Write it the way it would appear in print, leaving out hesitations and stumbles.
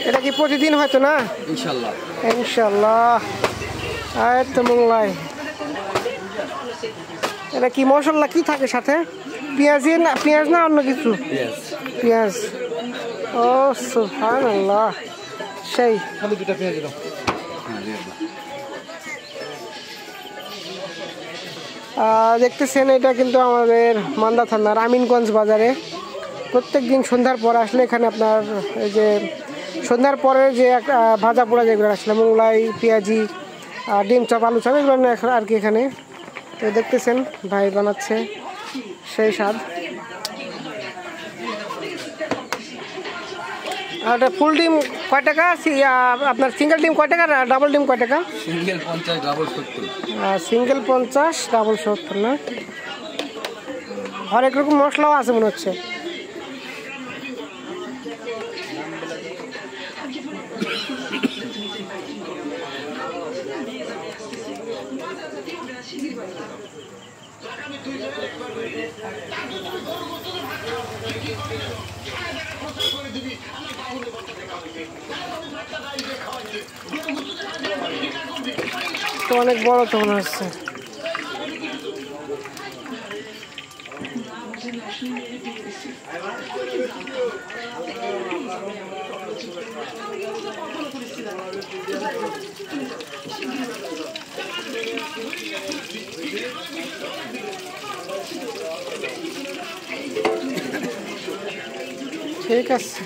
এটা কি প্রতিদিন হয়তো না? ইনশাআল্লাহ ইনশাআল্লাহ। আর তো মোংলাই এটা কি মশলা কি থাকে সাথে? পেঁয়াজ না অন্য কিছু? পেঁয়াজ। ও সুবহানাল্লাহ, সেই খালি দুটো পেঁয়াজ দাও। দেখতেছেন এটা কিন্তু আমাদের মান্দা থানার আমিনগঞ্জ বাজারে প্রত্যেক দিন সন্ধ্যার পর আসলে এখানে আপনার এই যে সন্ধ্যার পরে যে একটা ভাজা পোড়া যেগুলো আসলে মোংলাই, পেঁয়াজি, ডিম চপ, আলু চপ এগুলো আর কি এখানে। তো দেখতেছেন ভাই বানাচ্ছে, সেই স্বাদ। আর ফুল ডিম কয় টাকা? আপনার সিঙ্গেল ডিম কয় টাকা, ডাবল ডিম কয় টাকা? Single 50, double 70। সিঙ্গেল 50, ডাবল 70 না? হরেক রকম মশলাও আছে মনে হচ্ছে। তো অনেক বড় তো মনে হচ্ছে। ঠিক আছে।